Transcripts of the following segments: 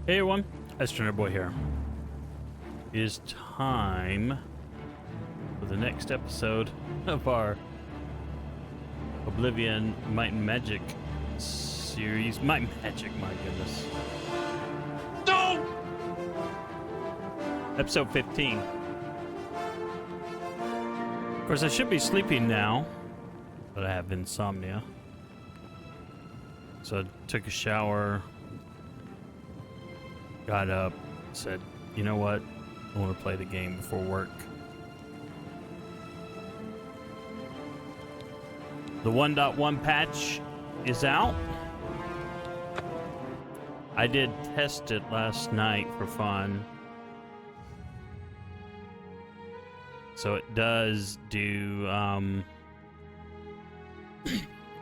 Hey everyone, AstroNerdBoy here. It is time for the next episode of our Oblivion Might and Magic series. Might and Magic, my goodness. No! Episode 15. Of course, I should be sleeping now, but I have insomnia. So I took a shower, got up, said, you know what? I want to play the game before work. The 1.1 patch is out. I did test it last night for fun. So it does do,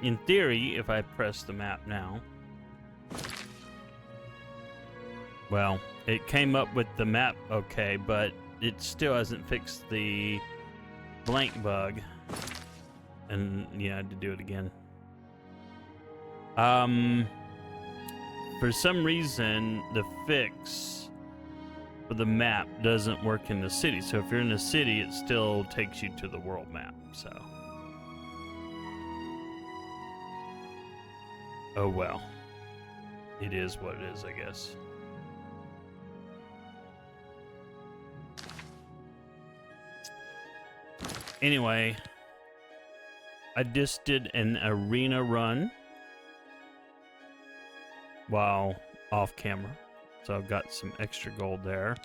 in theory, if I press the map now, well, it came up with the map okay, but it still hasn't fixed the blank bug. And yeah, I had to do it again. For some reason, the fix for the map doesn't work in the city. So if you're in the city, it still takes you to the world map, so. Oh well. It is what it is, I guess. Anyway, I just did an arena run while off camera, so I've got some extra gold there.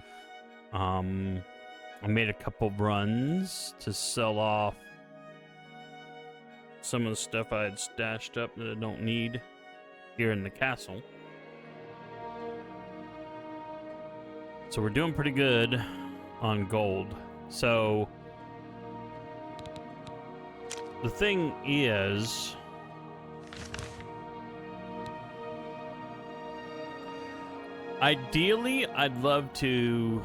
I made a couple runs to sell off some of the stuff I had stashed up that I don't need here in the castle. So we're doing pretty good on gold. So the thing is, ideally, I'd love to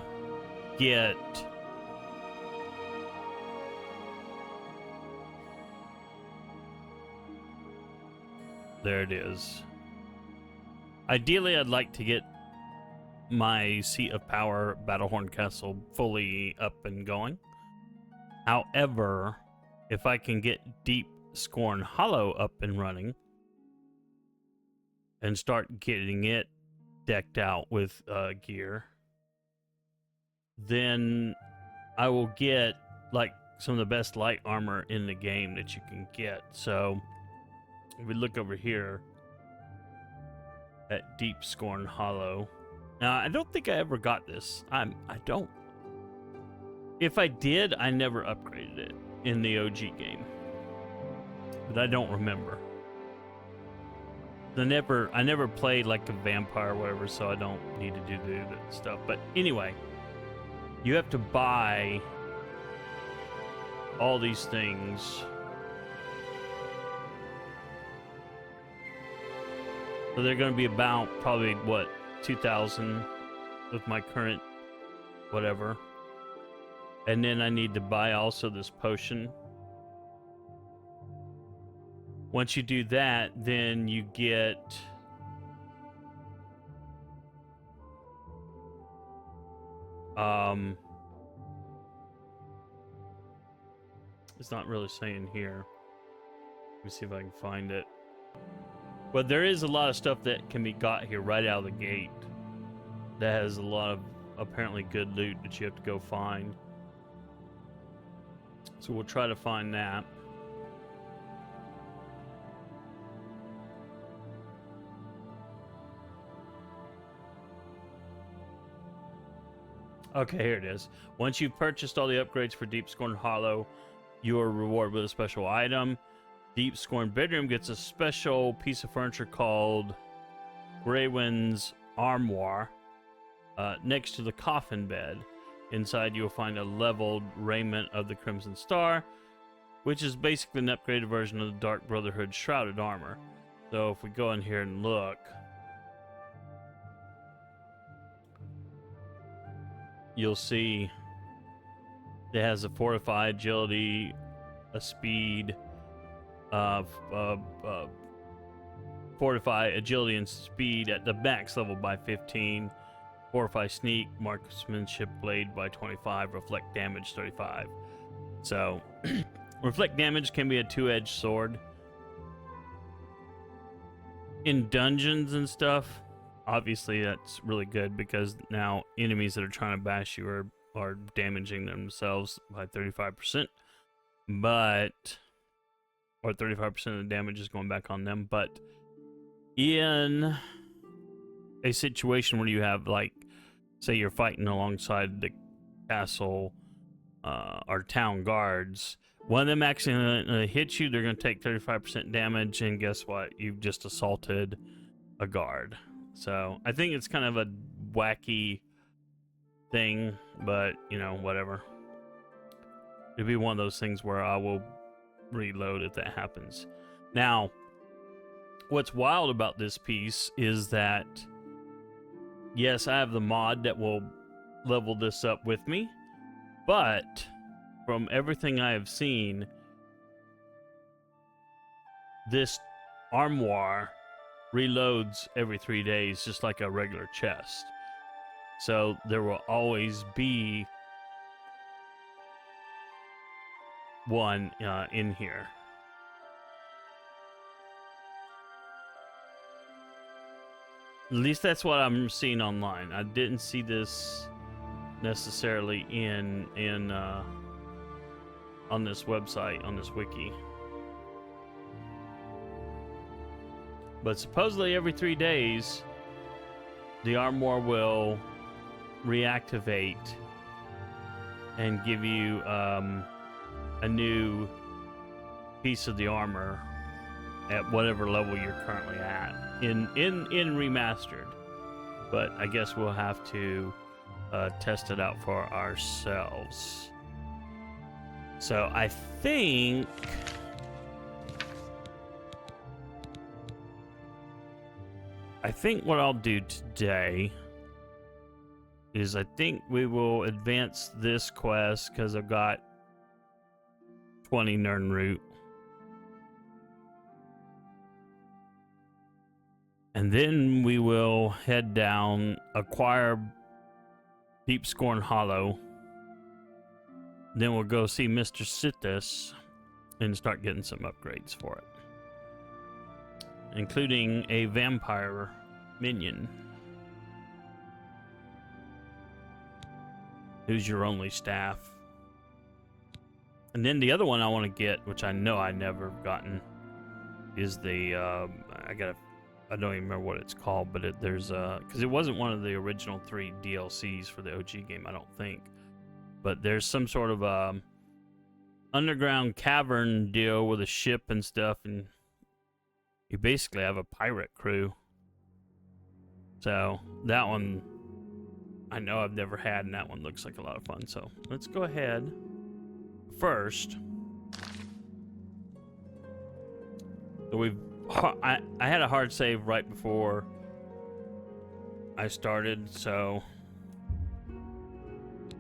get there it is. Ideally, I'd like to get my Seat of Power Battlehorn Castle fully up and going. However, if I can get Deepscorn Hollow up and running and start getting it decked out with gear, then I will get like some of the best light armor in the game that you can get. So if we look over here at Deepscorn Hollow. Now, I don't think I ever got this. I don't. If I did, I never upgraded it in the OG game, but I don't remember. I never played like a vampire or whatever, so I don't need to do that stuff. But anyway, you have to buy all these things. So they're going to be about probably what, 2,000 with my current whatever. And then I need to buy also this potion. Once you do that, then you get it's not really saying here. Let me see if I can find it. But there is a lot of stuff that can be got here right out of the gate that has a lot of apparently good loot that you have to go find. So we'll try to find that. Okay, here it is. Once you've purchased all the upgrades for Deepscorn Hollow, you are rewarded with a special item. Deepscorn Bedroom gets a special piece of furniture called Greywyn's Armoire next to the coffin bed. Inside, you will find a leveled raiment of the Crimson Star, which is basically an upgraded version of the Dark Brotherhood shrouded armor. So if we go in here and look, you'll see it has a fortified agility, a speed, fortify agility and speed at the max level by 15, Fortify Sneak, Marksmanship Blade by 25, Reflect Damage 35. So, Reflect Damage can be a two-edged sword. In dungeons and stuff, obviously that's really good because now enemies that are trying to bash you are damaging themselves by 35%. But, or 35% of the damage is going back on them. But in a situation where you have, like, say you're fighting alongside the castle or town guards, one of them accidentally hits you, they're going to take 35% damage, and guess what? You've just assaulted a guard. So I think it's kind of a wacky thing, but, you know, whatever. It'd be one of those things where I will reload if that happens. Now, what's wild about this piece is that, yes, I have the mod that will level this up with me, but from everything I have seen, this armoire reloads every 3 days just like a regular chest. So there will always be one in here. At least that's what I'm seeing online. I didn't see this necessarily on this website, on this wiki. But supposedly every 3 days, the armor will reactivate and give you a new piece of the armor at whatever level you're currently at in Remastered. But I guess we'll have to test it out for ourselves. So I think what I'll do today is I think we will advance this quest because I've got 20 Nern Root. And then we will head down, acquire Deepscorn Hollow. Then we'll go see Mr. Sithis and start getting some upgrades for it, including a vampire minion who's your only staff. And then the other one I want to get, which I know I never have gotten, is the I don't even remember what it's called, but there's because it wasn't one of the original 3 DLCs for the OG game, I don't think. But there's some sort of underground cavern deal with a ship and stuff, and you basically have a pirate crew. So that one I know I've never had, and that one looks like a lot of fun. So let's go ahead first. So I had a hard save right before I started, so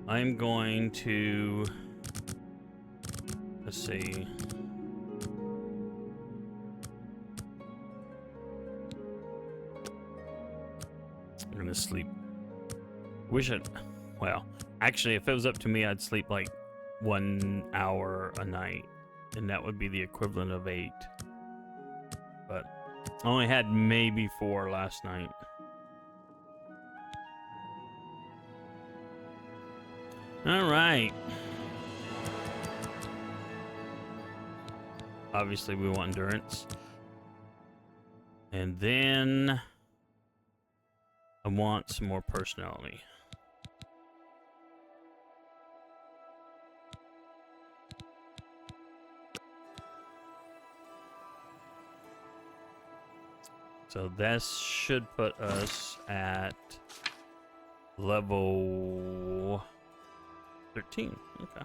I'm going to, let's see. I'm gonna sleep. Well, actually, if it was up to me, I'd sleep like 1 hour a night, and that would be the equivalent of 8. But I only had maybe 4 last night. All right. Obviously, we want endurance. And then I want some more personality. So this should put us at level 13. Okay.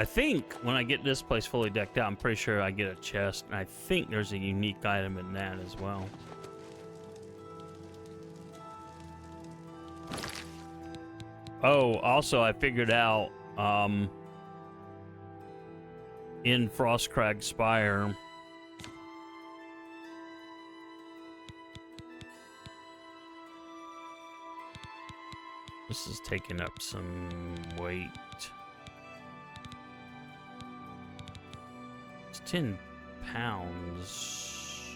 I think when I get this place fully decked out, I'm pretty sure I get a chest, and I think there's a unique item in that as well. Oh, also I figured out in Frostcrag Spire, This is taking up some weight. It's 10 pounds.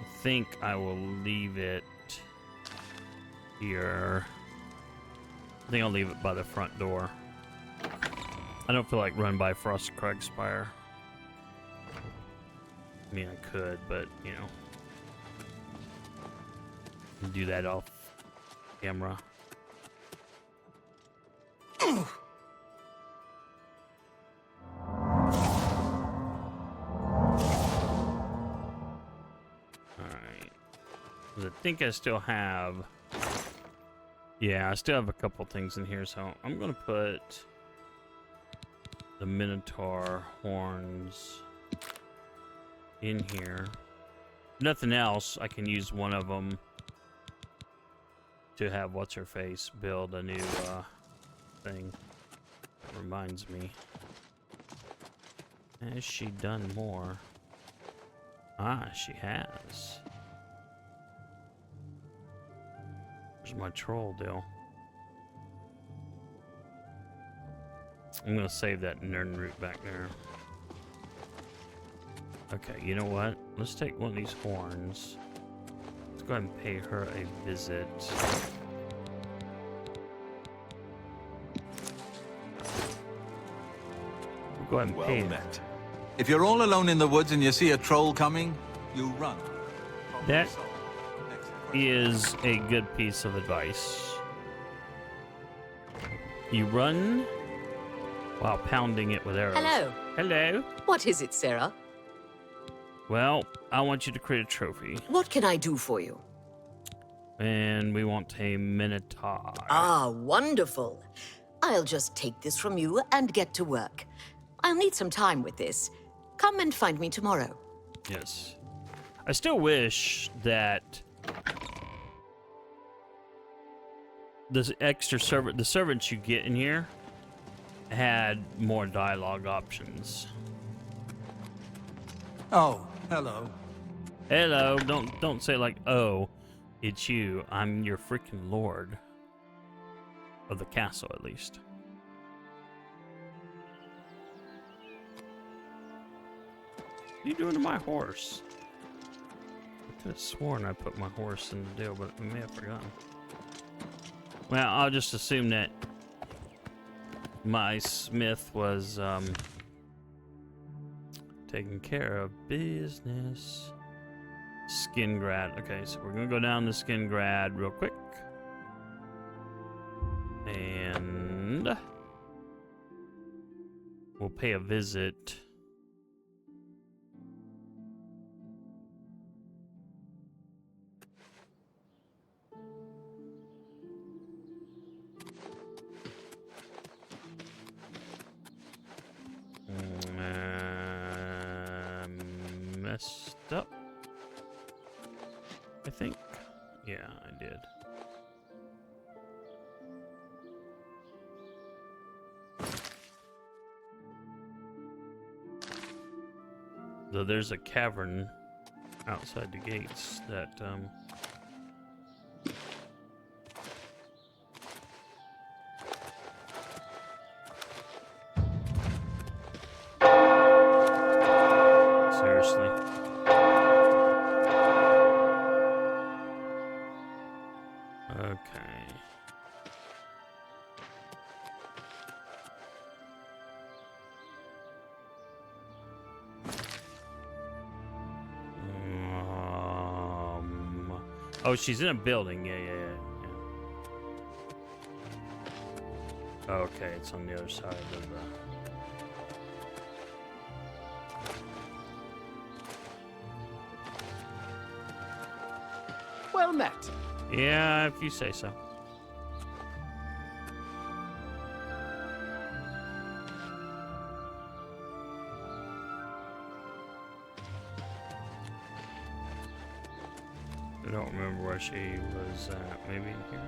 I think I will leave it here. I think I'll leave it by the front door. I don't feel like run by Frost Cragspire. I mean, I could, but, you know. Do that off camera. Alright. I think I still have... Yeah, I still have a couple things in here, so I'm gonna put the Minotaur horns in here. Nothing else, I can use one of them to have what's-her-face build a new thing. Reminds me. Has she done more? Ah, she has. Where's my troll deal? I'm gonna save that nerd root back there. Okay, you know what? Let's take one of these horns. Let's go ahead and pay her a visit. We'll go ahead and pay met. If you're all alone in the woods and you see a troll coming, you run. That is a good piece of advice. You run while pounding it with arrows. Hello. Hello. What is it, Sarah? Well, I want you to create a trophy. What can I do for you? And we want a Minotaur. Ah, wonderful. I'll just take this from you and get to work. I'll need some time with this. Come and find me tomorrow. Yes. I still wish that the extra the servants you get in here had more dialogue options. Oh, hello. Hello, don't say like, oh, it's you. I'm your freaking lord. Of the castle, at least. What are you doing to my horse? I could have sworn I put my horse in the deal, but I may have forgotten. Well, I'll just assume that my smith was taking care of business. Skingrad. Okay, so we're gonna go down to Skingrad real quick. And we'll pay a visit. Messed up, I think. Yeah, I did. Though there's a cavern outside the gates that seriously. Okay. Oh, she's in a building. Yeah. Okay, it's on the other side of the... Well met. Yeah, if you say so. I don't remember where she was at. Maybe in here.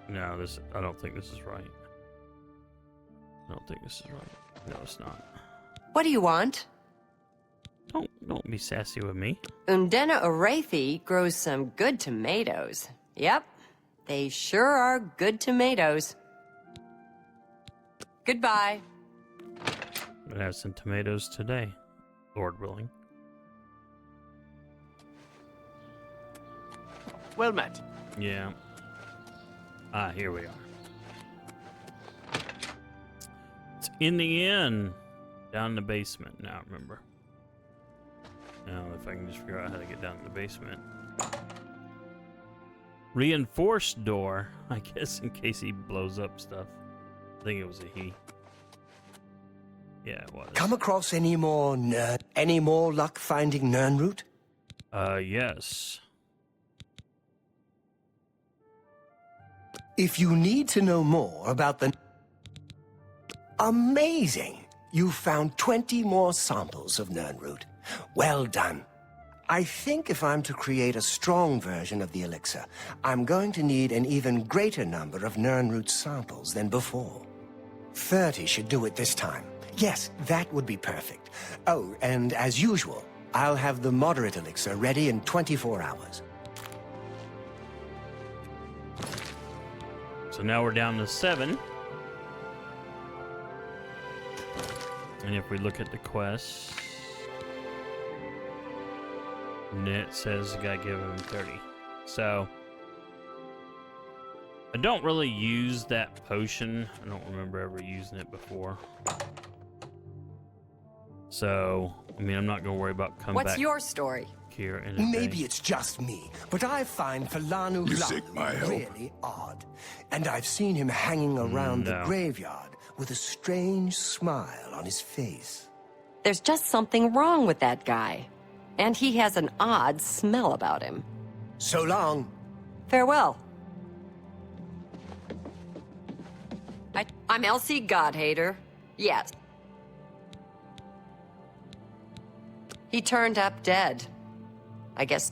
No, this. I don't think this is right. I don't think this is right. No, it's not. What do you want? Don't be sassy with me. Undena Orethi grows some good tomatoes. Yep, they sure are good tomatoes. Goodbye. I'm gonna have some tomatoes today, Lord willing. Well met. Yeah. Ah, here we are. It's in the inn. Down in the basement now, remember. Now, if I can just figure out how to get down in the basement. Reinforced door, I guess, in case he blows up stuff. I think it was a he. Yeah, it was. Come across any more luck finding Nernroot? Yes. If you need to know more about the... Amazing! You found 20 more samples of Nernroot. Well done. I think if I'm to create a strong version of the elixir, I'm going to need an even greater number of Nernroot samples than before. 30 should do it this time. Yes, that would be perfect. Oh, and as usual, I'll have the moderate elixir ready in 24 hours. So now we're down to 7. And if we look at the quest, it says the guy gave him 30. So I don't really use that potion. I don't remember ever using it before. So, I mean, I'm not going to worry about coming back. What's your story? Here in a Maybe day. it's just me, but I find Falanu You seek my help? really odd. And I've seen him hanging around the No. graveyard with a strange smile on his face. There's just something wrong with that guy. And he has an odd smell about him. So long. Farewell. I'm Elsie Godhater. Yes. He turned up dead. I guess.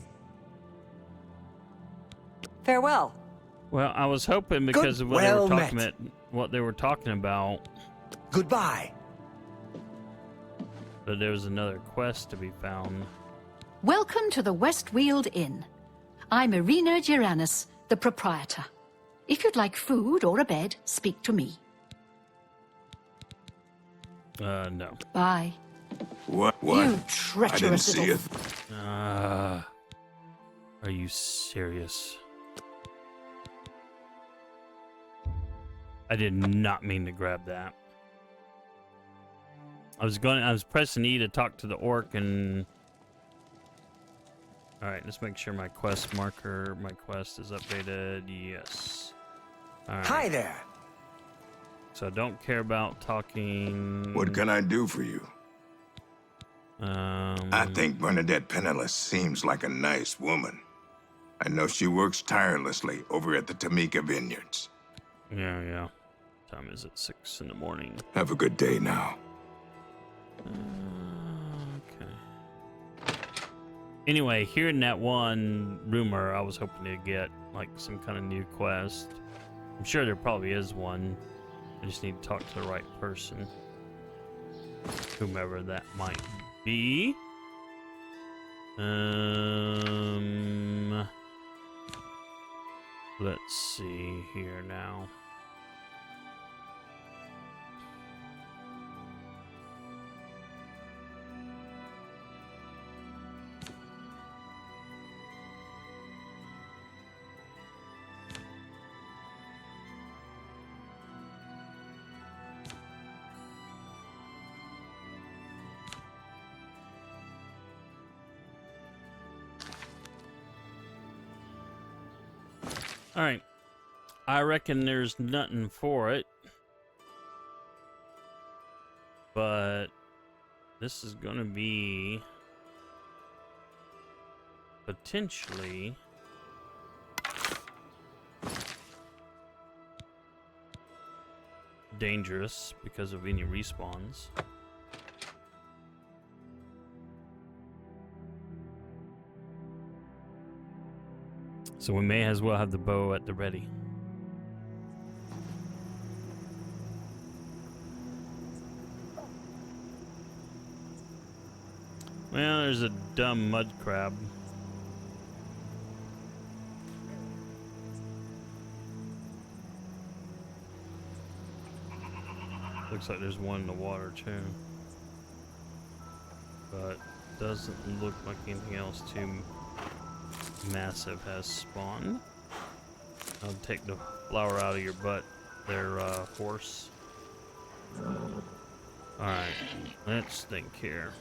Farewell. Well, I was hoping because of what they Well were talking met. about, what they were talking about, Goodbye. that there was another quest to be found. Welcome to the Westweald Inn. I'm Irina Giranus, the proprietor. If you'd like food or a bed, speak to me. No. Bye. What? You I didn't treacherous see little... it. Are you serious? I did not mean to grab that. I was pressing E to talk to the orc and... Alright, let's make sure my quest is updated. Yes. All right. Hi there. So I don't care about talking... What can I do for you? I think Bernadette Penniless seems like a nice woman. I know she works tirelessly over at the Tamika Vineyards. Yeah. Time is at 6 in the morning. Have a good day now. Okay. Anyway, hearing that one rumor, I was hoping to get like some kind of new quest. I'm sure there probably is one. I just need to talk to the right person. Whomever that might be. Let's see here now. All right. I reckon there's nothing for it. But this is going to be potentially dangerous because of any respawns. So we may as well have the bow at the ready. Well, there's a dumb mud crab. Looks like there's one in the water too. But doesn't look like anything else too massive has spawned. I'll take the flower out of your butt there, horse. Alright, let's think here.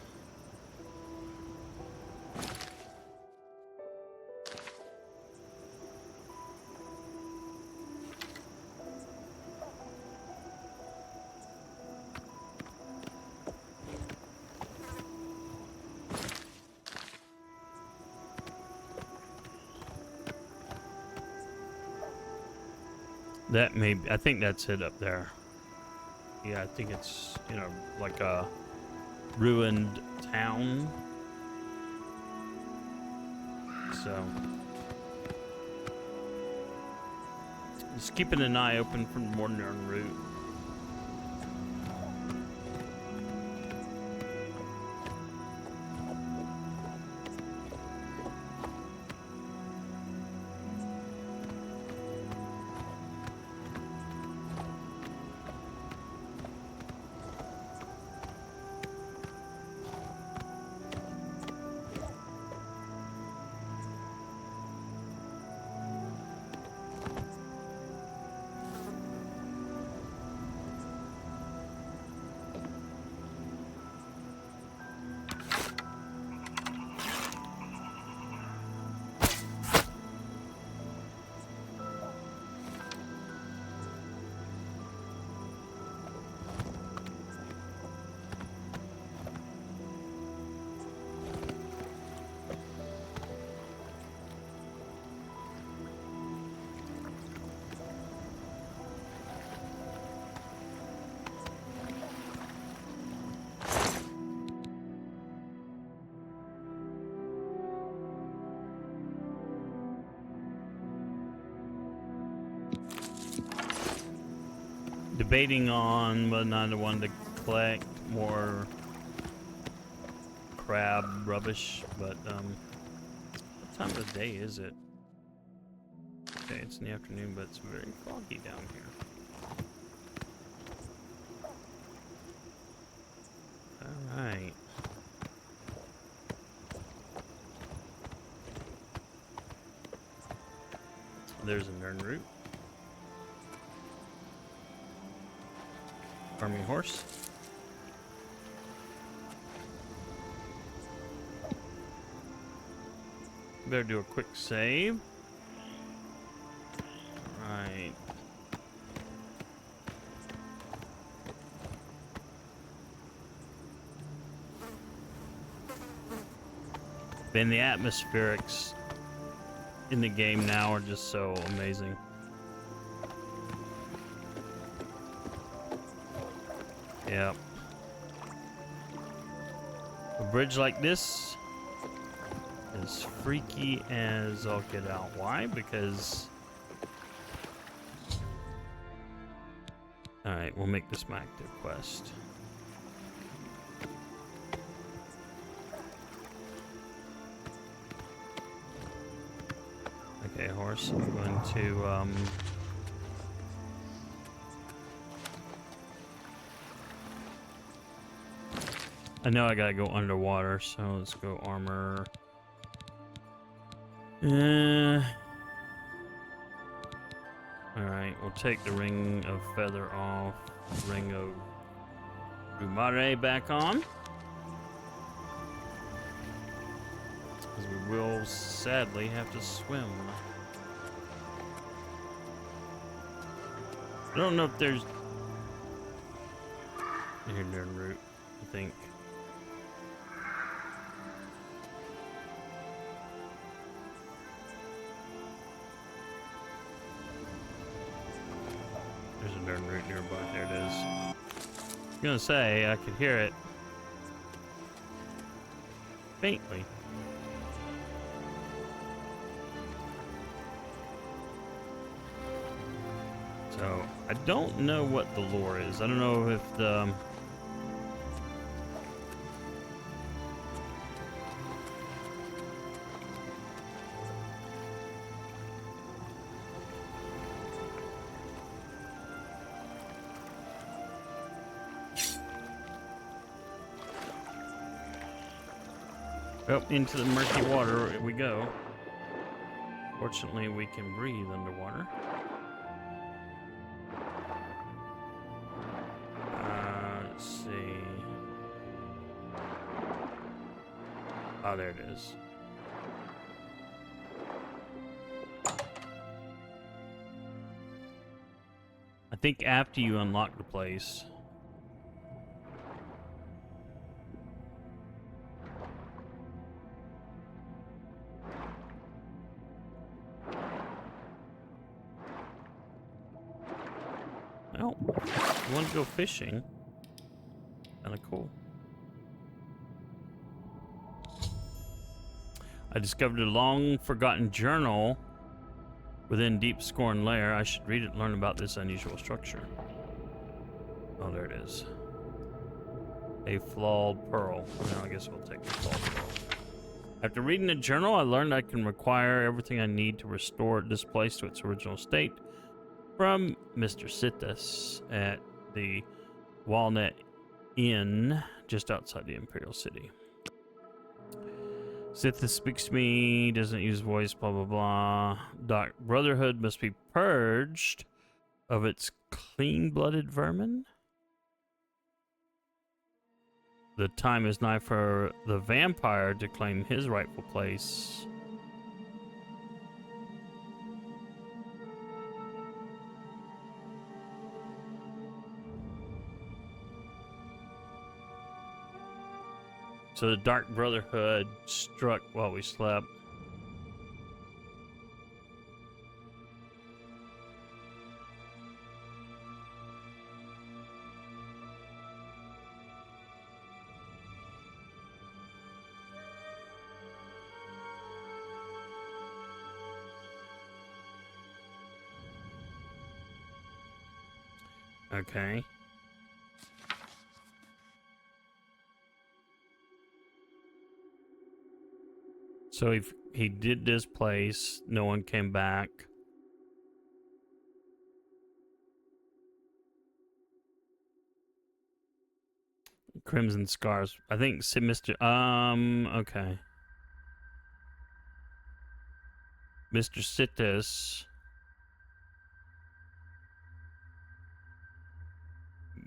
That may be, I think that's it up there. Yeah, I think it's, you know, like a ruined town. So, just keeping an eye open for more Nern route. Debating on whether or not I want to collect more crab rubbish, but what time of the day is it? Okay, it's in the afternoon, but it's very foggy down here. Alright. There's a Nern route. Farming horse. Better do a quick save. Right. Then the atmospherics in the game now are just so amazing. Yep. A bridge like this is freaky as all get out. Why? Because... Alright, we'll make this my active quest. Okay, horse, I'm going to, I know I gotta go underwater, so let's go armor. Alright, we'll take the ring of feather off, ring of Rumare back on. Because we will sadly have to swim. I don't know if there's... Here, Nern route, I think. There's a Nern route nearby. There it is. I was gonna say, I could hear it faintly. So, I don't know what the lore is. I don't know if the... Well, into the murky water we go. Fortunately, we can breathe underwater. Let's see. Oh, there it is. I think after you unlock the place. Well, you want to go fishing? Kind of cool. I discovered a long-forgotten journal within Deepscorn Lair. I should read it and learn about this unusual structure. Oh, there it is. A flawed pearl. Well, I guess we'll take the flawed pearl. After reading the journal, I learned I can require everything I need to restore this place to its original state from Mr. Sithis at the Walnut Inn just outside the Imperial City. Sithis speaks to me, doesn't use voice, blah, blah, blah. Dark Brotherhood must be purged of its clean-blooded vermin. The time is nigh for the vampire to claim his rightful place. So the Dark Brotherhood struck while we slept. Okay. So if he did this place, no one came back. Crimson Scars. I think Mr. Okay. Mr. Sithis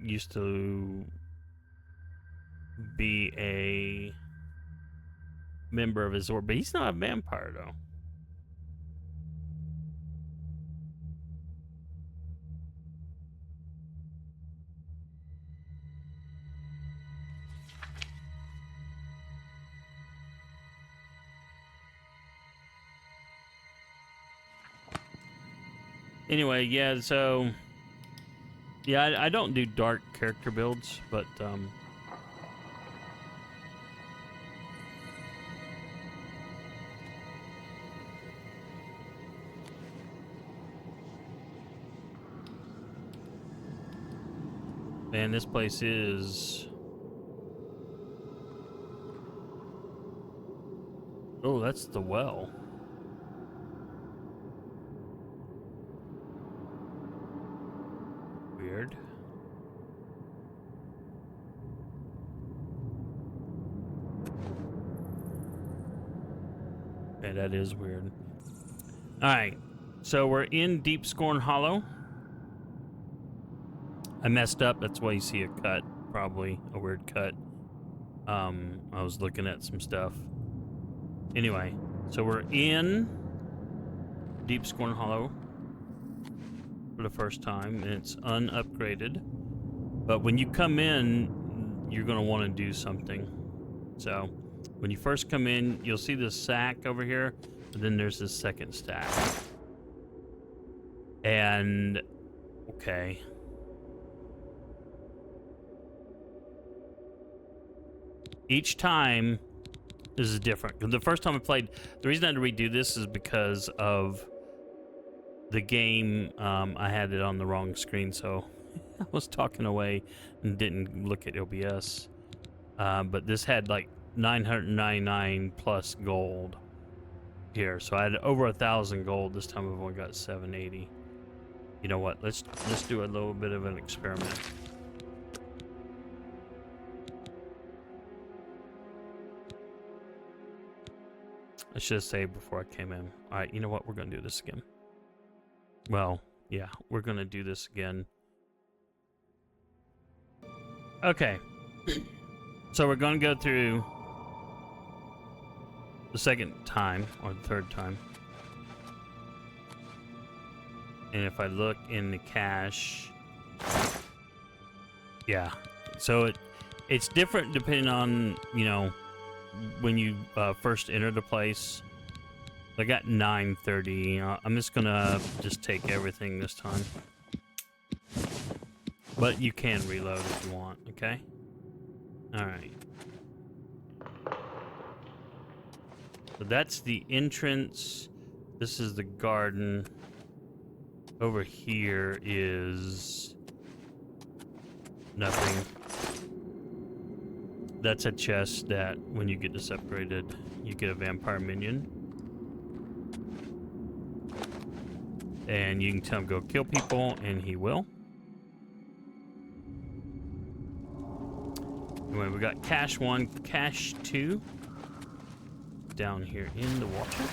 used to be a member of his order, but he's not a vampire though. Anyway, yeah, so yeah, I don't do dark character builds, but man, this place is... Oh, that's the well. Weird. Yeah, that is weird. Alright, so we're in Deepscorn Hollow. I messed up, that's why you see a cut, probably a weird cut. I was looking at some stuff. Anyway, so we're in Deepscorn Hollow for the first time, and it's unupgraded. But when you come in, you're going to want to do something. So when you first come in, you'll see this sack over here, and then there's this second stack. And, okay. Each time, this is different. The first time I played, the reason I had to redo this is because of the game. I had it on the wrong screen, so I was talking away and didn't look at OBS. But this had like 999 plus gold here, so I had over 1,000 gold. This time I've only got 780. You know what? Let's do a little bit of an experiment. I should have saved before I came in. Alright, you know what? We're going to do this again. Well, yeah, we're going to do this again. Okay. So we're going to go through the second time, or the third time. And if I look in the cache... Yeah. So it's different depending on, you know, when you first enter the place. I got 930. I'm just gonna take everything this time. But you can reload if you want, okay? Alright. So that's the entrance. This is the garden. Over here is nothing. That's a chest that when you get this upgraded, you get a vampire minion. And you can tell him go kill people, and he will. Anyway, we got cache 1, cache 2. Down here in the water.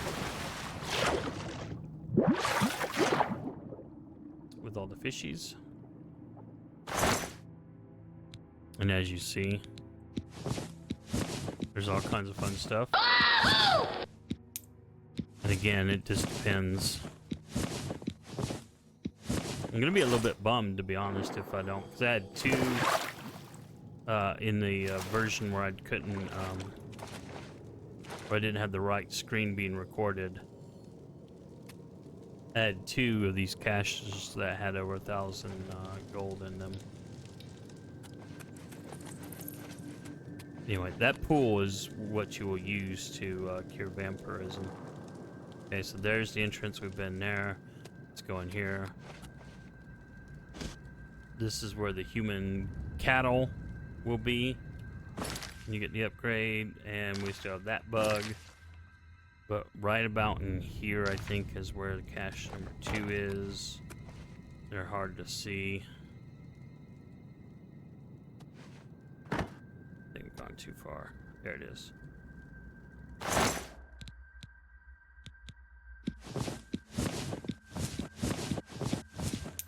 With all the fishies. And as you see, there's all kinds of fun stuff. And again, it just depends. I'm gonna be a little bit bummed, to be honest, if I don't, because I had 2 in the version where I couldn't, where I didn't have the right screen being recorded. I had 2 of these caches that had over 1,000 gold in them. Anyway, that pool is what you will use to cure vampirism. Okay, so there's the entrance. We've been there. Let's go in here. This is where the human cattle will be. You get the upgrade, and we still have that bug. But right about in here, I think, is where the cache number 2 is. They're hard to see. I think we've gone too far. There it is.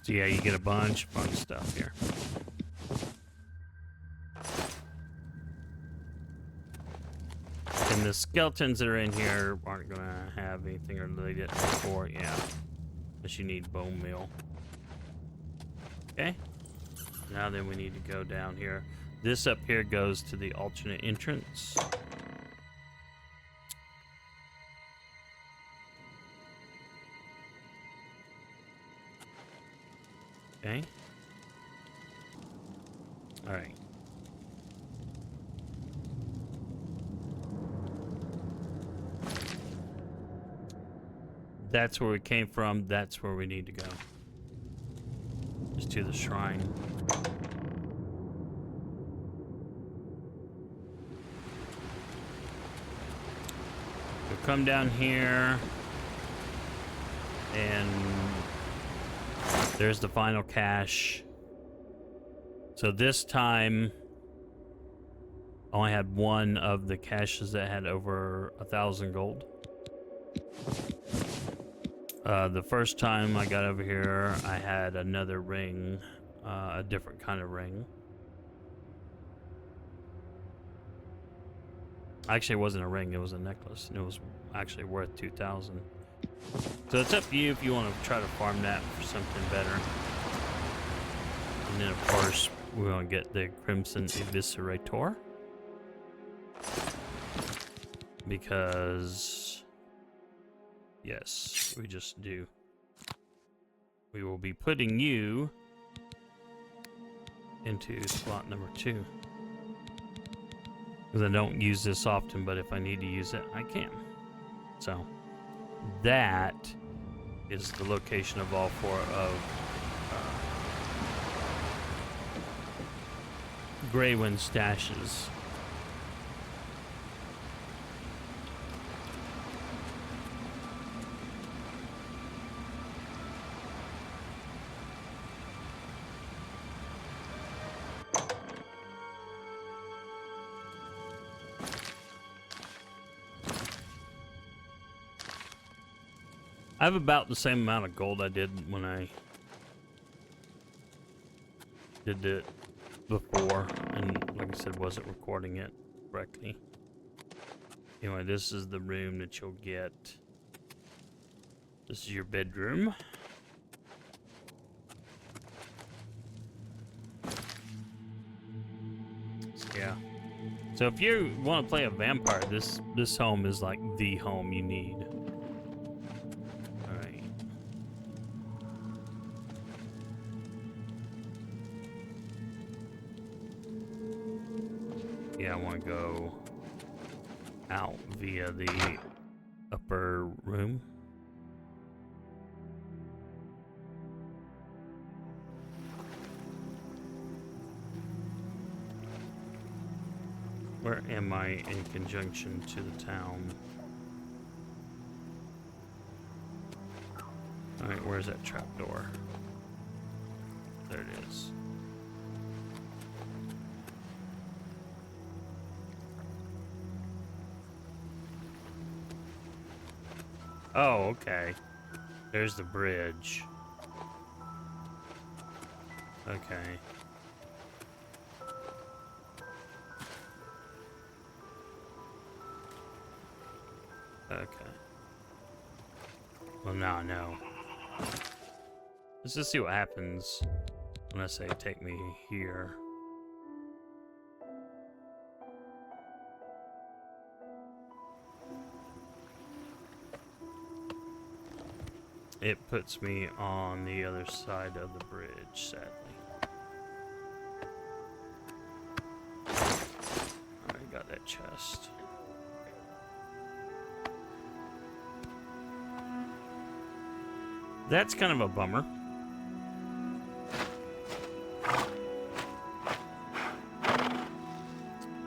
So yeah, you get a bunch of fun stuff here. And the skeletons that are in here aren't gonna have anything related before, yeah. Unless you need bone meal. Okay. Now then we need to go down here. This up here goes to the alternate entrance. Okay. All right. That's where we came from. That's where we need to go. Just to the shrine. We'll come down here. And there's the final cache. So this time, I only had 1 of the caches that had over 1,000 gold. The first time I got over here, I had another ring, a different kind of ring. Actually, it wasn't a ring, it was a necklace. And it was actually worth 2,000. So it's up to you if you want to try to farm that for something better. And then, of course, we're going to get the Crimson Eviscerator. Because... yes, we just do. We will be putting you into slot number 2. Because I don't use this often, but if I need to use it, I can. So, that is the location of all 4 of Greywyn stashes. I have about the same amount of gold I did when I did it before, and like I said, wasn't recording it correctly. Anyway, this is the room that you'll get. This is your bedroom. Yeah. So if you want to play a vampire, this home is like the home you need. All right. Yeah, I want to go out via the upper room. Where am I in conjunction to the town? Alright, where's that trapdoor? There it is. Oh, okay. There's the bridge. Okay. Okay. Well, now I know. Let's just see what happens when I say take me here. It puts me on the other side of the bridge, sadly. I got that chest. That's kind of a bummer.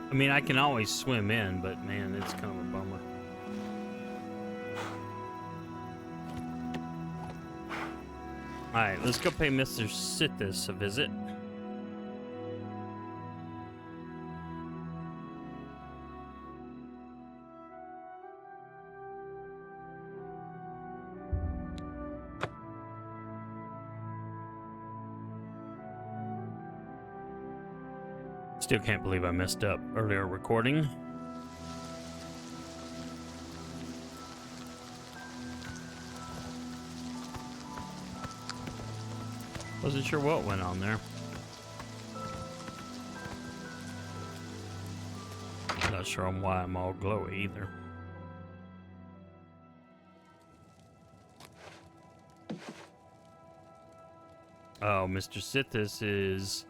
I mean, I can always swim in, but man, it's kind of a bummer. Alright, let's go pay Mr. Sithis a visit. Still can't believe I messed up earlier recording. Wasn't sure what went on there. Not sure on why I'm all glowy either. Oh, Mr. Sithis is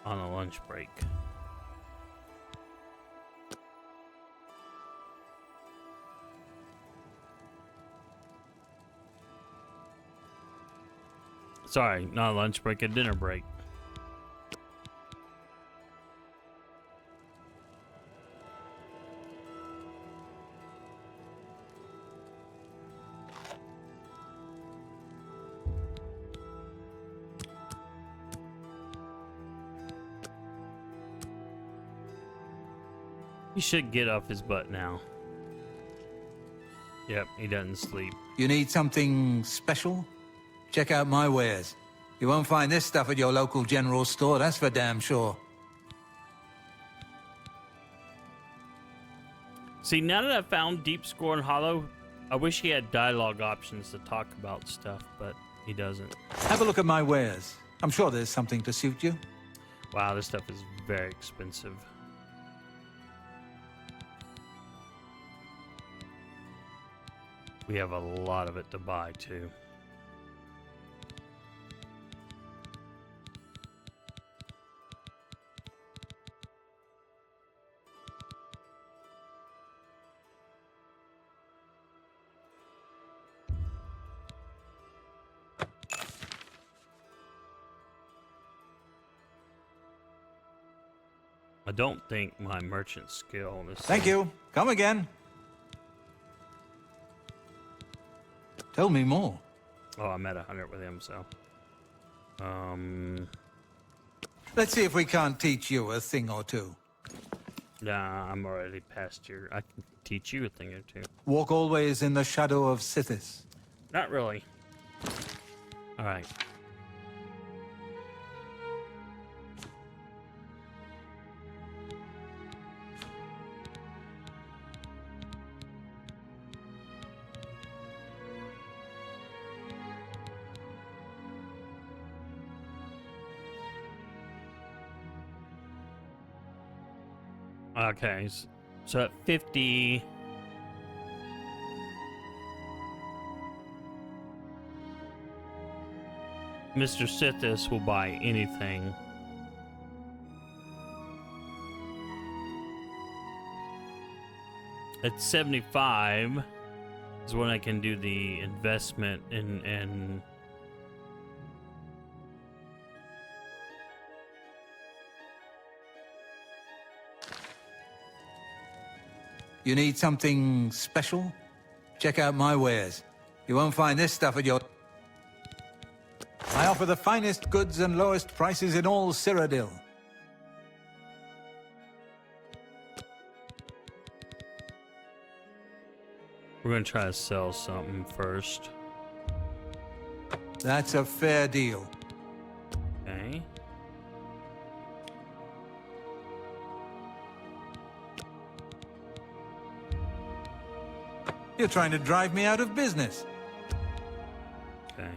on a lunch break. Sorry, not a lunch break, a dinner break. He should get off his butt now. Yep, he doesn't sleep. You need something special? Check out my wares. You won't find this stuff at your local general store, that's for damn sure. See, now that I've found Deepscorn Hollow, I wish he had dialogue options to talk about stuff, but he doesn't. Have a look at my wares. I'm sure there's something to suit you. Wow, this stuff is very expensive. We have a lot of it to buy, too. I don't think my merchant skill is... Thank you. Come again. Tell me more. Oh, I'm at 100 with him, so... Let's see if we can't teach you a thing or two. Nah, I'm already past your... I can teach you a thing or two. Walk always in the shadow of Sithis. Not really. All right. Okay, so at 50, Mr. Sithis will buy anything. At 75 is when I can do the investment in You need something special? Check out my wares. You won't find this stuff at your... I offer the finest goods and lowest prices in all Cyrodiil. We're gonna try to sell something first. That's a fair deal. Okay. You're trying to drive me out of business. Okay.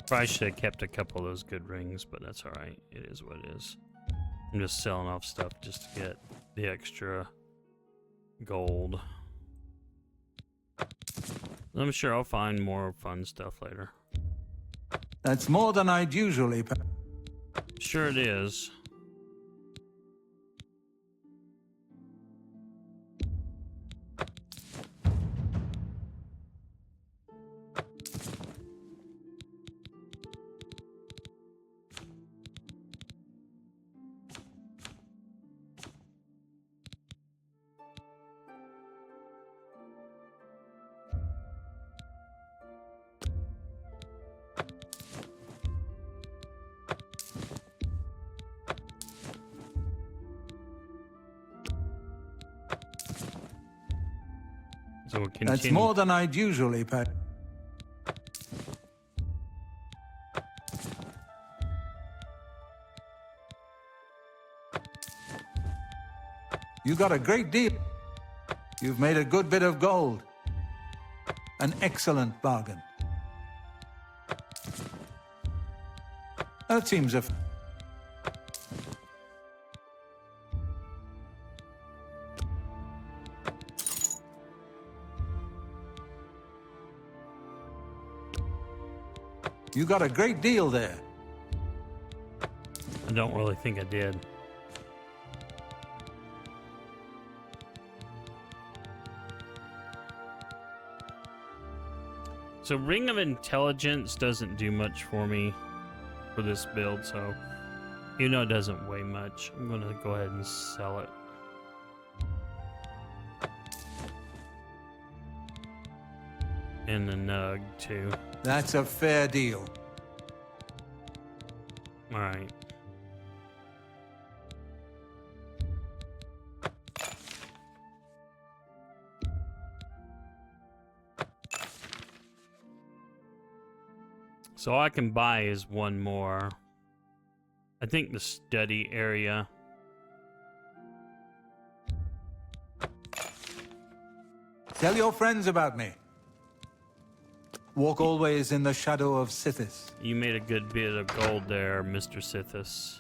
Probably should have kept a couple of those good rings, but that's all right. It is what it is. I'm just selling off stuff just to get the extra gold. I'm sure I'll find more fun stuff later. That's more than I'd usually pay. Sure it is. So we'll continue. That's more than I'd usually pay. You got a great deal. You've made a good bit of gold. An excellent bargain. That seems a... You got a great deal there. I don't really think I did. So Ring of Intelligence doesn't do much for me for this build, so even though it doesn't weigh much, I'm gonna go ahead and sell it. And the Nug too. That's a fair deal. All right. So all I can buy is one more. I think the study area. Tell your friends about me. Walk always in the shadow of Sithis. You made a good bit of gold there, Mr. Sithis.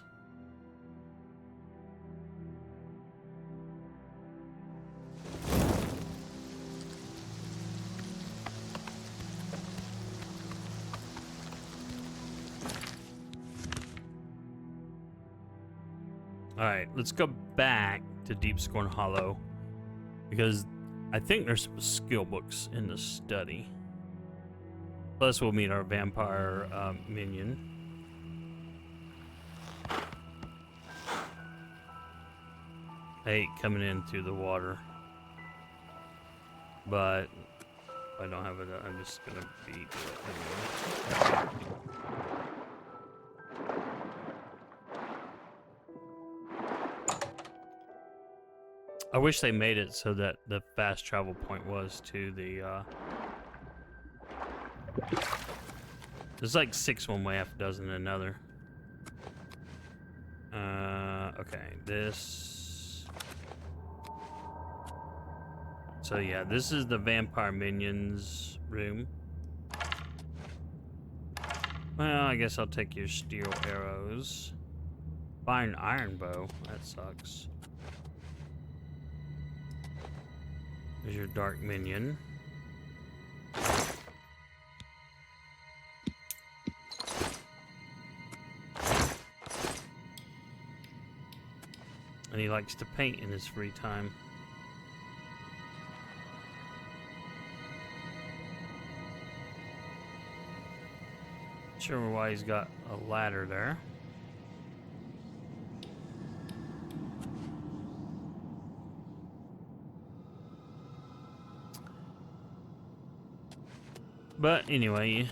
Alright, let's go back to Deepscorn Hollow, because I think there's some skill books in the study. Plus, we'll meet our vampire minion. I hate coming in through the water, but I don't have it. I'm just gonna be do it anyway. I wish they made it so that the fast travel point was to the. There's like 6 one way, half a dozen another. Okay, this. So yeah, this is the vampire minions room. Well, I guess I'll take your steel arrows. Buy an iron bow. That sucks. There's your dark minion. And he likes to paint in his free time. Sure why he's got a ladder there. But anyway,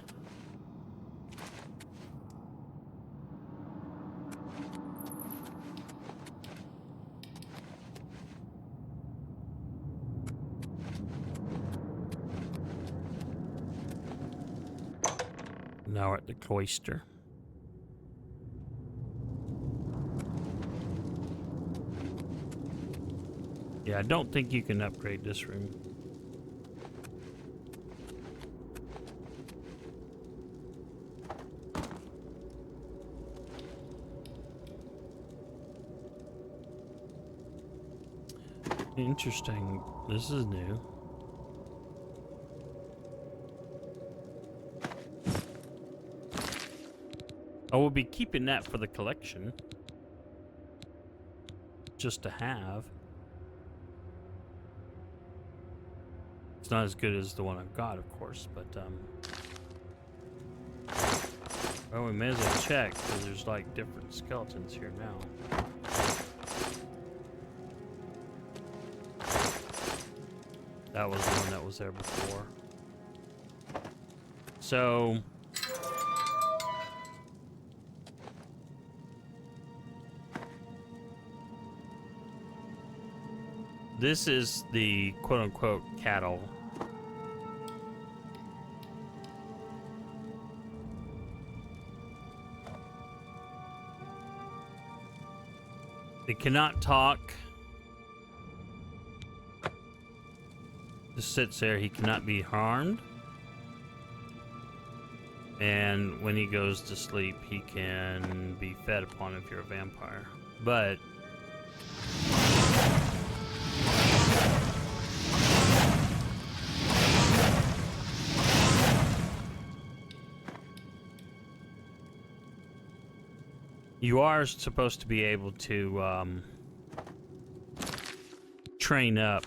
now we're at the cloister. Yeah, I don't think you can upgrade this room. Interesting. This is new. I will be keeping that for the collection. Just to have. It's not as good as the one I've got, of course, but well, we may as well check, because there's like different skeletons here now. That was the one that was there before. So this is the quote-unquote cattle. They cannot talk. Just sits there. He cannot be harmed. And when he goes to sleep, he can be fed upon if you're a vampire. But you are supposed to be able to train up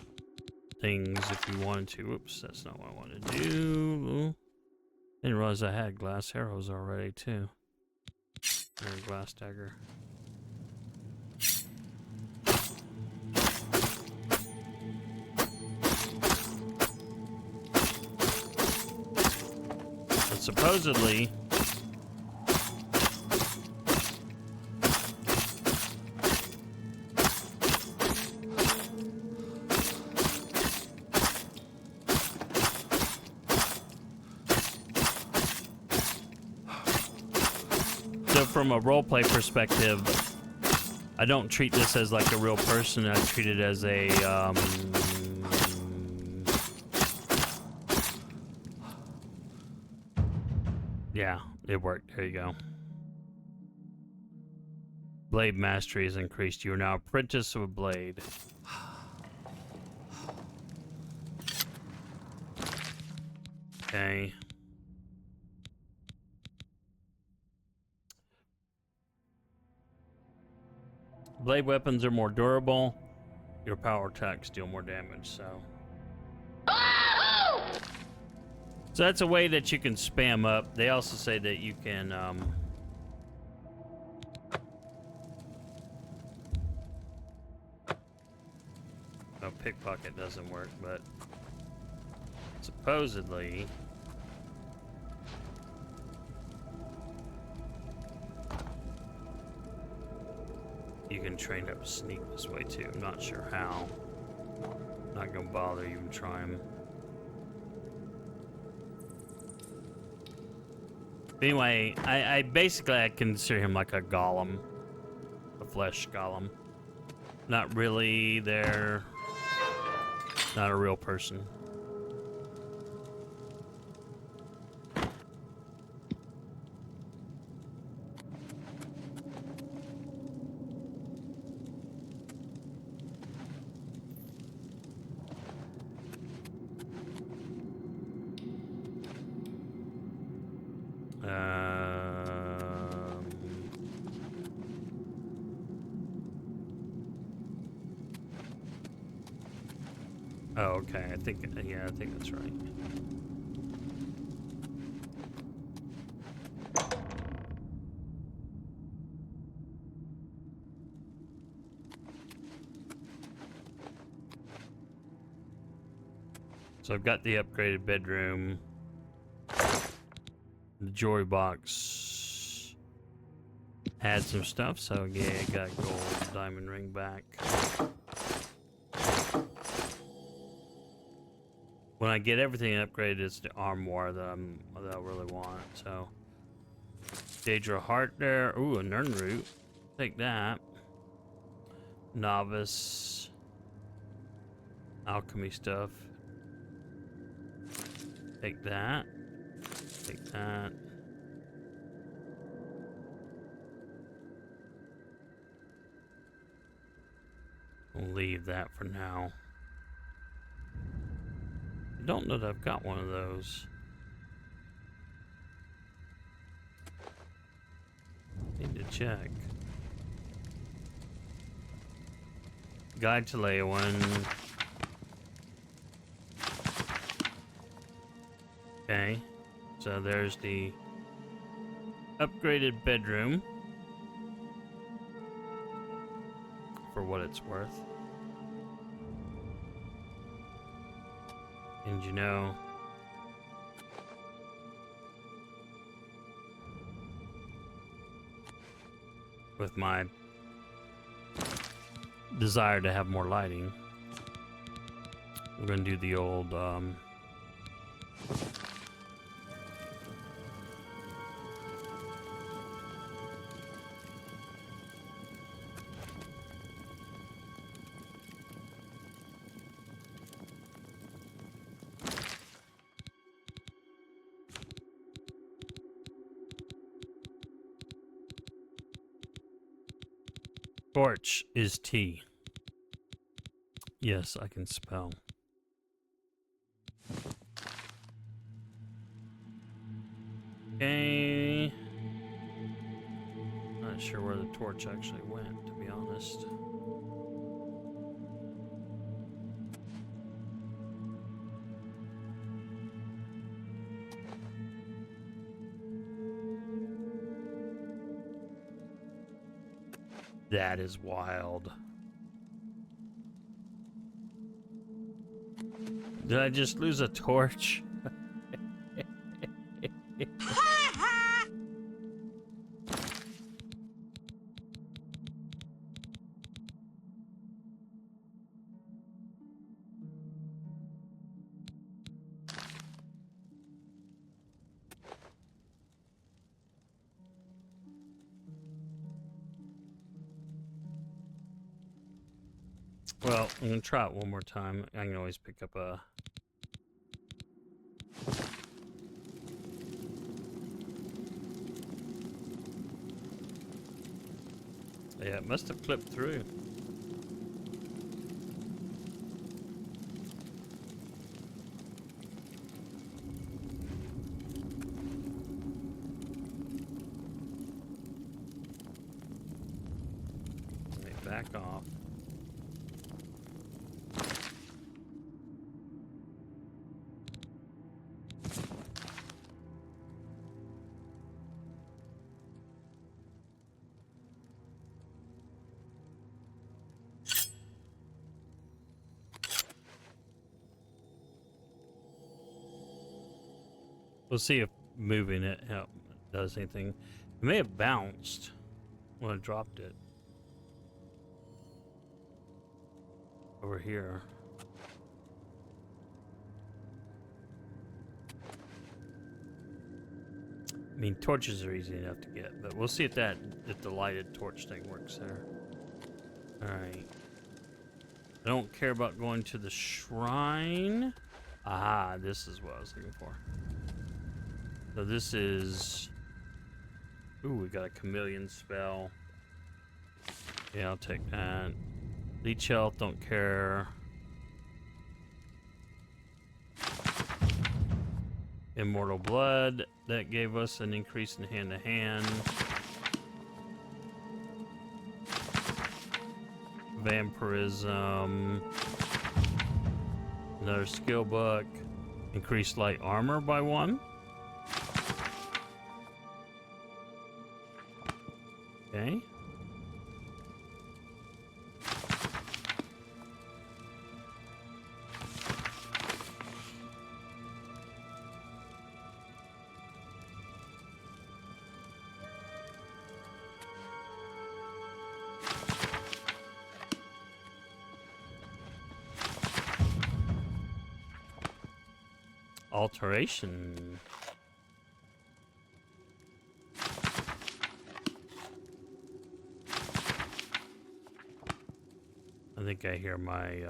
things if you wanted to. Oops, that's not what I wanted to do. Didn't realize I had glass arrows already too. And a glass dagger. But supposedly from a roleplay perspective, I don't treat this as like a real person. I treat it as a yeah, it worked. There you go. Blade mastery is increased. You are now apprentice of a blade. Okay. Blade weapons are more durable. Your power attacks deal more damage, so. So that's a way that you can spam up. They also say that you can, oh, pickpocket doesn't work, but Supposedly, you can train up sneak this way too. I'm not sure how. Not gonna bother even trying. Anyway, I basically I consider him like a golem, a flesh golem. Not really there. Not a real person. Oh, okay. I think that's right. So I've got the upgraded bedroom, the jewelry box, had some stuff, so yeah, got a gold diamond ring back. When I get everything upgraded, it's the armoire that I really want. So, Daedra heart there. Ooh, a Nern root. Take that. Novice. Alchemy stuff. Take that. Take that. We'll leave that for now. I don't know that I've got one of those. Need to check. Guide to Leowyn. Okay, so there's the upgraded bedroom for what it's worth. And you know, with my desire to have more lighting, we're gonna do the old torch is T. Yes, I can spell. Okay. Not sure where the torch actually went, to be honest. That is wild. Did I just lose a torch? Well, I'm gonna try it one more time. I can always pick up a... Yeah, it must have clipped through. Let me back off. We'll see if moving it does anything. It may have bounced when I dropped it. Over here. I mean, torches are easy enough to get, but we'll see if the lighted torch thing works there. Alright. I don't care about going to the shrine. Aha, this is what I was looking for. So this is... Ooh, we got a chameleon spell. Yeah, I'll take that. Leech health, don't care. Immortal blood, that gave us an increase in hand-to-hand. Vampirism. Another skill book. Increased light armor by 1. Okay. Alteration. I think I hear my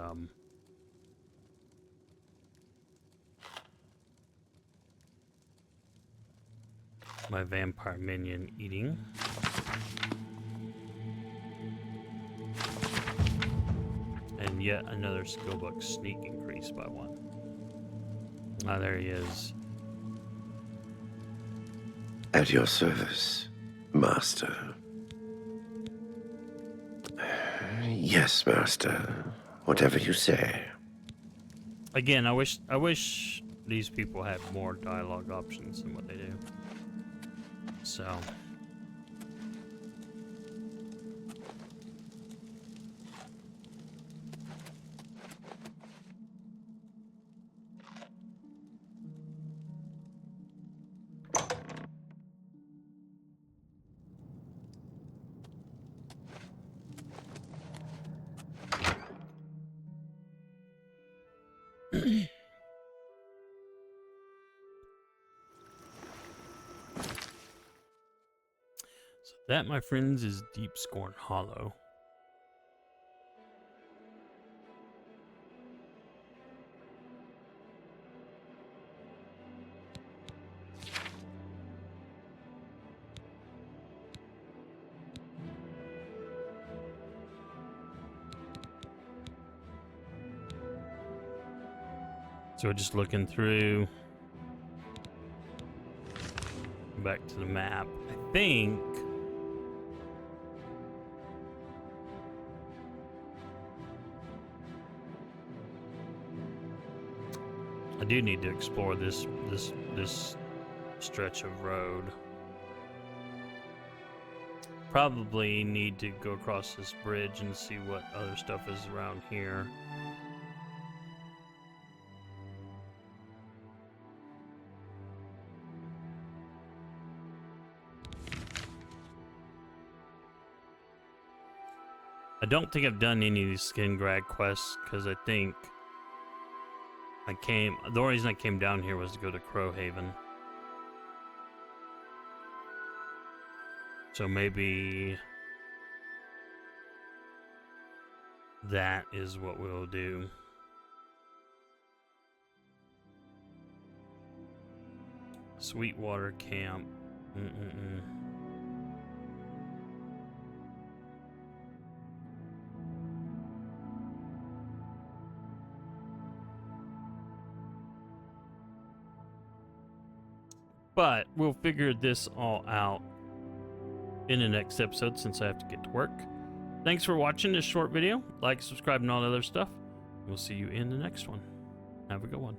my vampire minion eating. And yet another skill book sneak increase by 1. Ah, there he is. At your service, Master. Yes, Master. Whatever you say. Again, I wish these people had more dialogue options than what they do. So. So that, my friends, is Deepscorn Hollow. So we're just looking through. Back to the map. I think I do need to explore this stretch of road. Probably need to go across this bridge and see what other stuff is around here. I don't think I've done any of these skin grab quests because I think the only reason I came down here was to go to Crowhaven. So maybe that is what we'll do. Sweetwater Camp. But we'll figure this all out in the next episode since I have to get to work. Thanks for watching this short video. Like, subscribe, and all that other stuff. We'll see you in the next one. Have a good one.